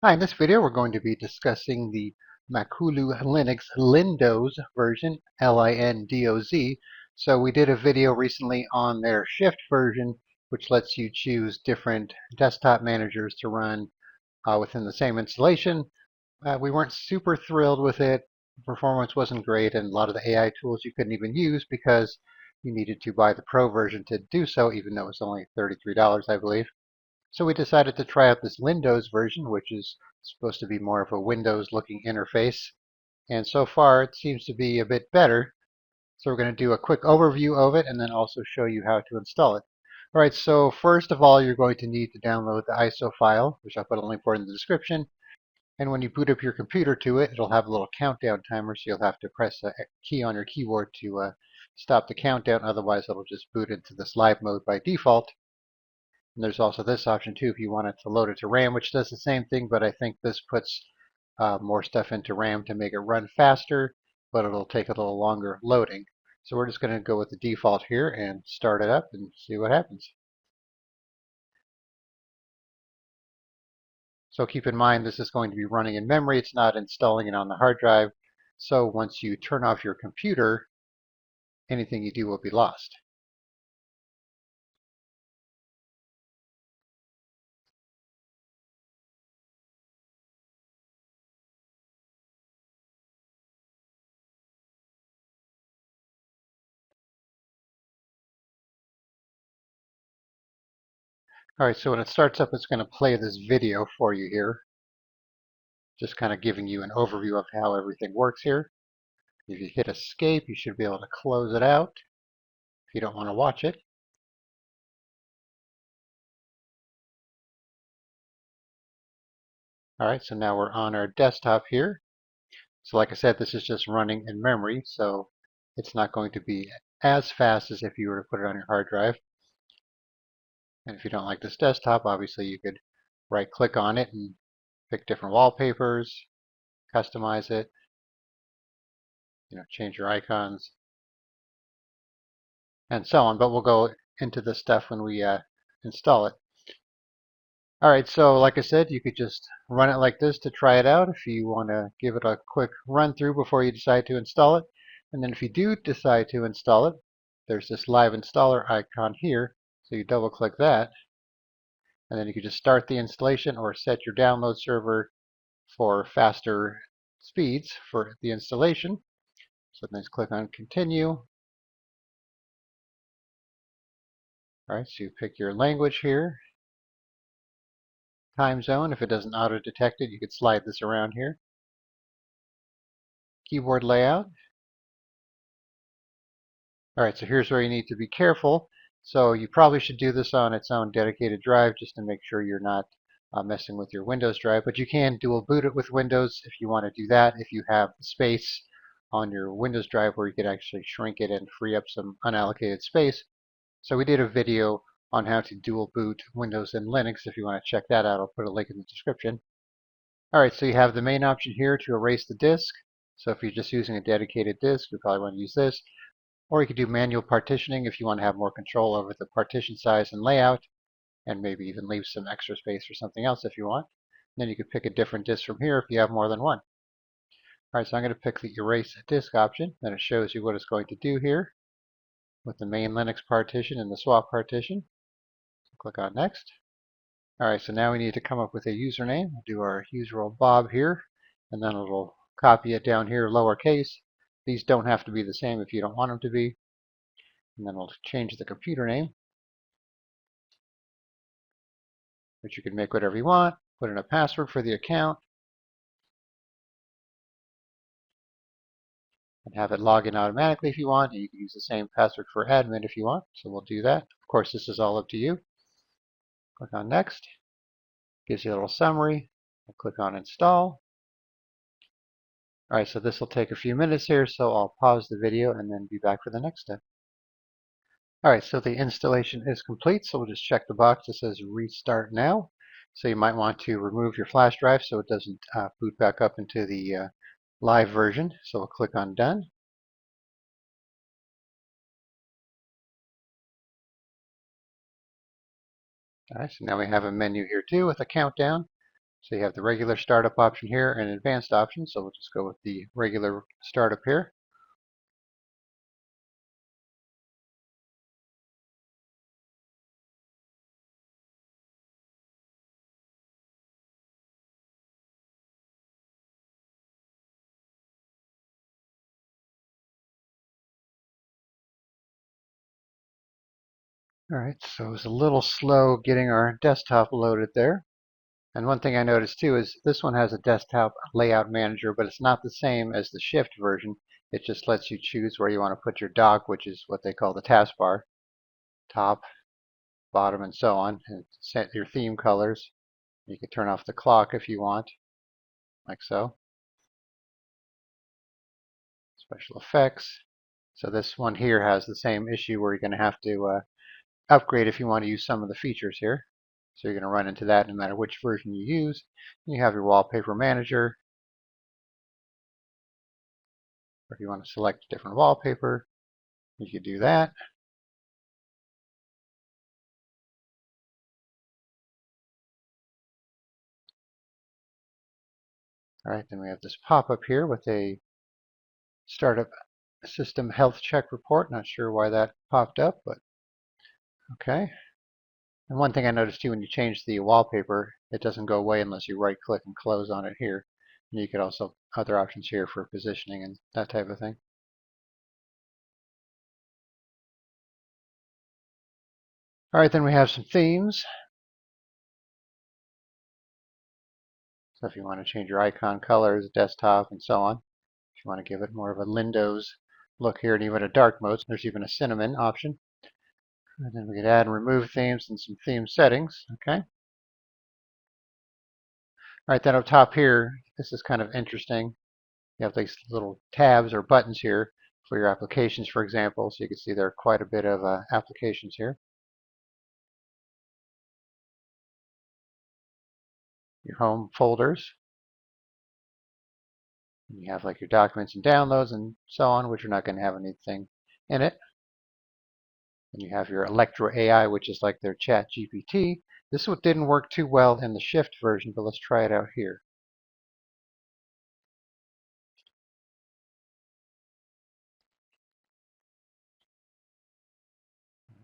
Hi, in this video we're going to be discussing the Makulu Linux LinDoz version, LinDoz. So we did a video recently on their Shift version, which lets you choose different desktop managers to run within the same installation. We weren't super thrilled with it. The performance wasn't great, and a lot of the AI tools you couldn't even use because you needed to buy the Pro version to do so, even though it was only $33, I believe. So we decided to try out this LinDoz version, which is supposed to be more of a Windows-looking interface. And so far, it seems to be a bit better. So we're going to do a quick overview of it and then also show you how to install it. All right, so first of all, you're going to need to download the ISO file, which I'll put a link for in the description. And when you boot up your computer to it, it'll have a little countdown timer, so you'll have to press a key on your keyboard to stop the countdown. Otherwise, it'll just boot into this live mode by default. And there's also this option too if you wanted to load it to RAM, which does the same thing, but I think this puts more stuff into RAM to make it run faster, but it'll take a little longer loading. So we're just going to go with the default here and start it up and see what happens. So keep in mind this is going to be running in memory. It's not installing it on the hard drive. So once you turn off your computer, anything you do will be lost. All right, so when it starts up, it's going to play this video for you here, just kind of giving you an overview of how everything works here. If you hit escape, you should be able to close it out if you don't want to watch it. All right, so now we're on our desktop here. So like I said, this is just running in memory, so it's not going to be as fast as if you were to put it on your hard drive. And if you don't like this desktop, obviously you could right click on it and pick different wallpapers, customize it, change your icons, and so on. But we'll go into this stuff when we install it. All right, so like I said, you could just run it like this to try it out if you want to give it a quick run through before you decide to install it. And then if you do decide to install it, there's this live installer icon here. So you double click that, and then you can just start the installation or set your download server for faster speeds for the installation. So then just click on continue. All right, so you pick your language here. Time zone, if it doesn't auto detect it, you could slide this around here. Keyboard layout. All right, so here's where you need to be careful. So you probably should do this on its own dedicated drive just to make sure you're not messing with your Windows drive. But you can dual boot it with Windows if you want to do that, if you have the space on your Windows drive where you could actually shrink it and free up some unallocated space. So we did a video on how to dual boot Windows and Linux. If you want to check that out, I'll put a link in the description. All right, so you have the main option here to erase the disk. So if you're just using a dedicated disk, you probably want to use this. Or you could do manual partitioning if you want to have more control over the partition size and layout, and maybe even leave some extra space for something else if you want. And then you could pick a different disk from here if you have more than one. All right, so I'm going to pick the erase disk option. Then it shows you what it's going to do here with the main Linux partition and the swap partition. So click on next. All right, so now we need to come up with a username. We'll do our usual Bob here, and then it'll copy it down here lowercase. These don't have to be the same if you don't want them to be. And then we'll change the computer name, which you can make whatever you want. Put in a password for the account, and have it log in automatically if you want. And you can use the same password for admin if you want. So we'll do that. Of course, this is all up to you. Click on next. Gives you a little summary. I'll click on install. All right, so this will take a few minutes here, so I'll pause the video and then be back for the next step. All right, so the installation is complete, so we'll just check the box that says restart now. So you might want to remove your flash drive so it doesn't boot back up into the live version. So we'll click on done. All right, so now we have a menu here too with a countdown. So you have the regular startup option here and advanced option. So we'll just go with the regular startup here. All right, so it was a little slow getting our desktop loaded there. And one thing I noticed too is this one has a desktop layout manager, but it's not the same as the Shift version. It just lets you choose where you want to put your dock, which is what they call the taskbar, top, bottom, and so on, and set your theme colors. You can turn off the clock if you want, like so. Special effects. So this one here has the same issue where you're going to have to upgrade if you want to use some of the features here. So you're going to run into that no matter which version you use. And you have your wallpaper manager. Or if you want to select a different wallpaper, you can do that. All right, then we have this pop-up here with a startup system health check report. Not sure why that popped up, but okay. And one thing I noticed too, when you change the wallpaper, it doesn't go away unless you right click and close on it here. And you could also other options here for positioning and that type of thing. All right, then we have some themes. So if you want to change your icon colors, desktop, and so on, if you want to give it more of a LinDoz look here and even a dark mode, there's even a cinnamon option. And then we can add and remove themes and some theme settings. Okay. All right, then up top here, this is kind of interesting. You have these little tabs or buttons here for your applications, for example. So you can see there are quite a bit of applications here. Your home folders. And you have like your documents and downloads and so on, which are not going to have anything in it. And you have your Electra AI, which is like their chat GPT. This one didn't work too well in the Shift version, but let's try it out here.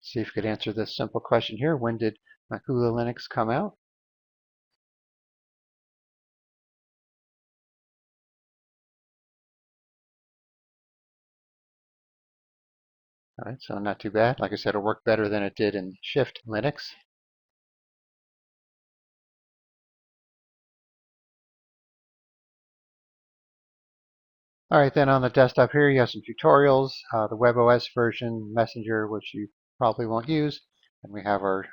See if you could answer this simple question here. When did Makulu Linux come out? All right, so not too bad. Like I said, it'll work better than it did in Shift Linux. All right, then on the desktop here, you have some tutorials, the WebOS version, Messenger, which you probably won't use. And we have our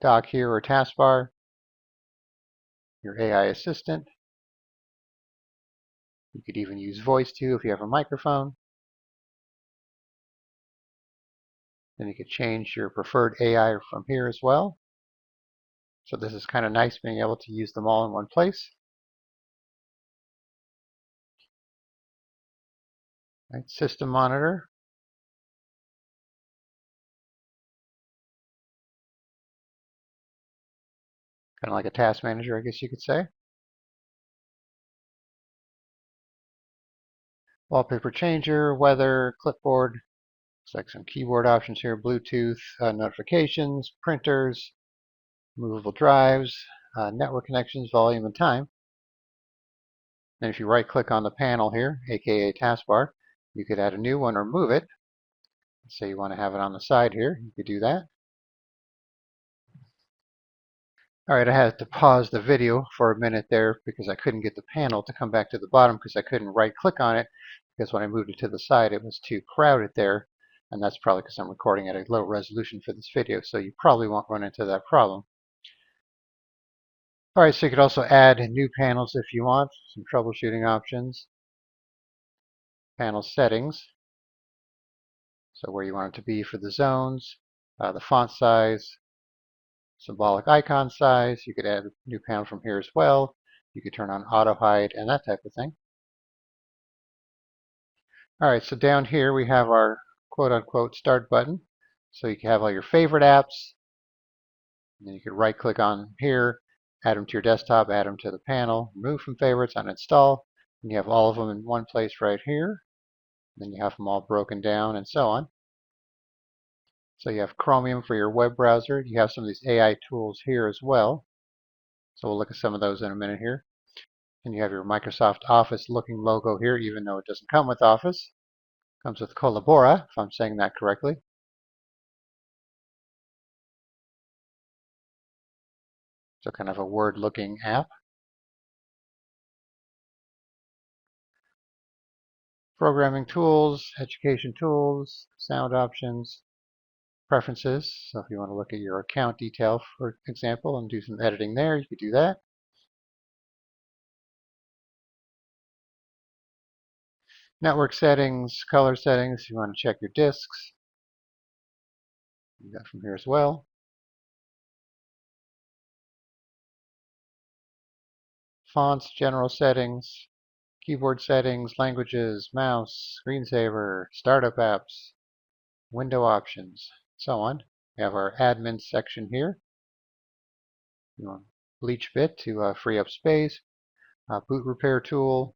dock here or taskbar, your AI assistant. You could even use voice too if you have a microphone. Then you could change your preferred AI from here as well. So this is kind of nice being able to use them all in one place. Right, system monitor. Kind of like a task manager, I guess you could say. Wallpaper changer, weather, clipboard. Looks like some keyboard options here, Bluetooth, notifications, printers, movable drives, network connections, volume, and time. And if you right click on the panel here, aka taskbar, you could add a new one or move it. Say you want to have it on the side here, you could do that. All right, I had to pause the video for a minute there because I couldn't get the panel to come back to the bottom because I couldn't right click on it because when I moved it to the side it was too crowded there, and that's probably because I'm recording at a low resolution for this video, so you probably won't run into that problem. All right, so you could also add new panels if you want, some troubleshooting options, panel settings, so where you want it to be for the zones, the font size, symbolic icon size. You could add a new panel from here as well. You could turn on auto hide and that type of thing. All right, so down here we have our quote-unquote start button. So you can have all your favorite apps. And then you can right-click on here, add them to your desktop, add them to the panel, remove from favorites, uninstall, and you have all of them in one place right here. Then you have them all broken down and so on. So you have Chromium for your web browser. You have some of these AI tools here as well. So we'll look at some of those in a minute here. And you have your Microsoft Office looking logo here, even though it doesn't come with Office. It comes with Collabora, if I'm saying that correctly. So kind of a Word looking app. Programming tools, education tools, sound options, preferences. So if you want to look at your account detail, for example, and do some editing there, you could do that. Network settings, color settings, if you want to check your disks. Do that from here as well. Fonts, general settings, keyboard settings, languages, mouse, screensaver, startup apps, window options, so on. We have our admin section here. You want bleach bit to free up space, boot repair tool,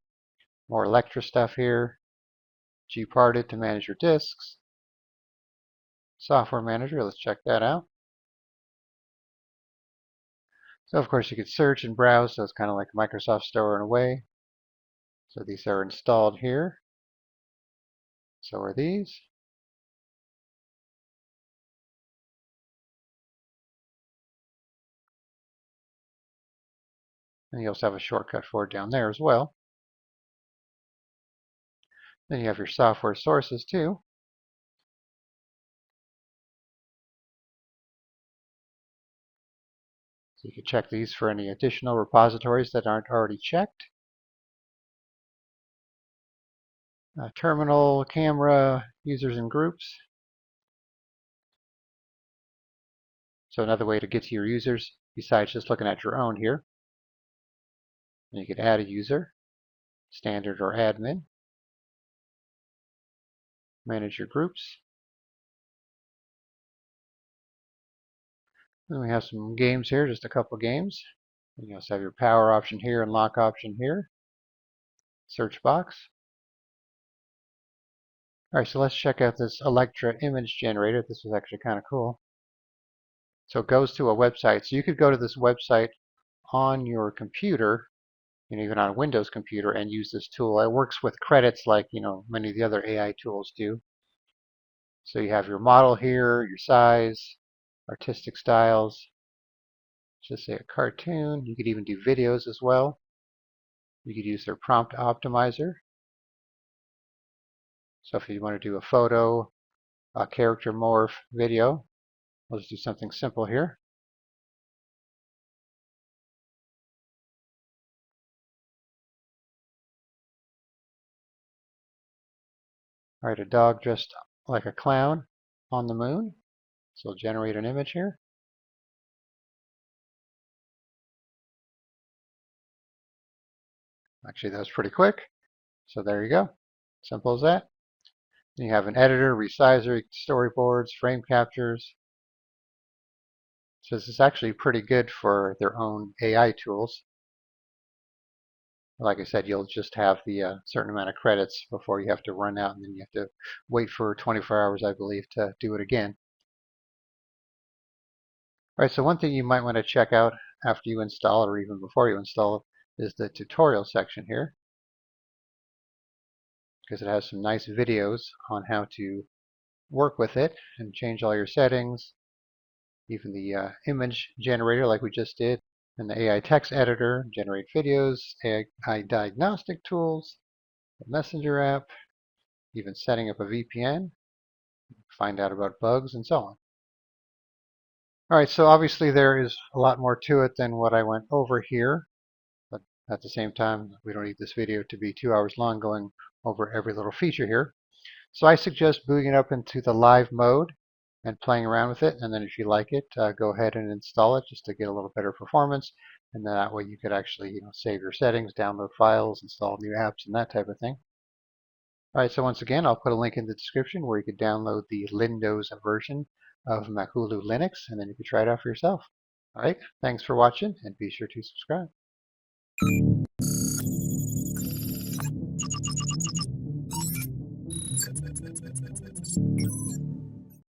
more Electra stuff here, gparted to manage your disks, software manager, let's check that out. So of course you could search and browse, so it's kind of like Microsoft Store in a way. So these are installed here. So are these. And you also have a shortcut for it down there as well. Then you have your software sources too. So you can check these for any additional repositories that aren't already checked. Terminal, camera, users and groups. So another way to get to your users besides just looking at your own here. And you could add a user, standard or admin. Manage your groups. Then we have some games here, just a couple games. And you also have your power option here and lock option here. Search box. Alright, so let's check out this Electra image generator. This was actually kind of cool. So it goes to a website. So you could go to this website on your computer, and even on a Windows computer, and use this tool. It works with credits like many of the other AI tools do. So you have your model here, your size, artistic styles. Just say a cartoon. You could even do videos as well. You could use their prompt optimizer. So if you want to do a photo, a character morph video, we'll just do something simple here. All right, a dog dressed like a clown on the moon. So we'll generate an image here. Actually, that was pretty quick. So there you go. Simple as that. Then you have an editor, resizer, storyboards, frame captures. So this is actually pretty good for their own AI tools. Like I said, you'll just have the certain amount of credits before you have to run out, and then you have to wait for 24 hours, I believe, to do it again. All right, so one thing you might want to check out after you install it, or even before you install it, is the tutorial section here, because it has some nice videos on how to work with it and change all your settings, even the image generator like we just did, and the AI text editor, generate videos, AI diagnostic tools, the messenger app, even setting up a VPN, find out about bugs, and so on. All right, so obviously there is a lot more to it than what I went over here, but at the same time, we don't need this video to be 2 hours long going over every little feature here. So I suggest booting it up into the live mode and playing around with it, and then if you like it, go ahead and install it just to get a little better performance, and then that way you could actually save your settings, download files, install new apps, and that type of thing. All right, so once again, I'll put a link in the description where you could download the LinDoz version of Makulu Linux, and then you can try it out for yourself. All right, thanks for watching, and be sure to subscribe.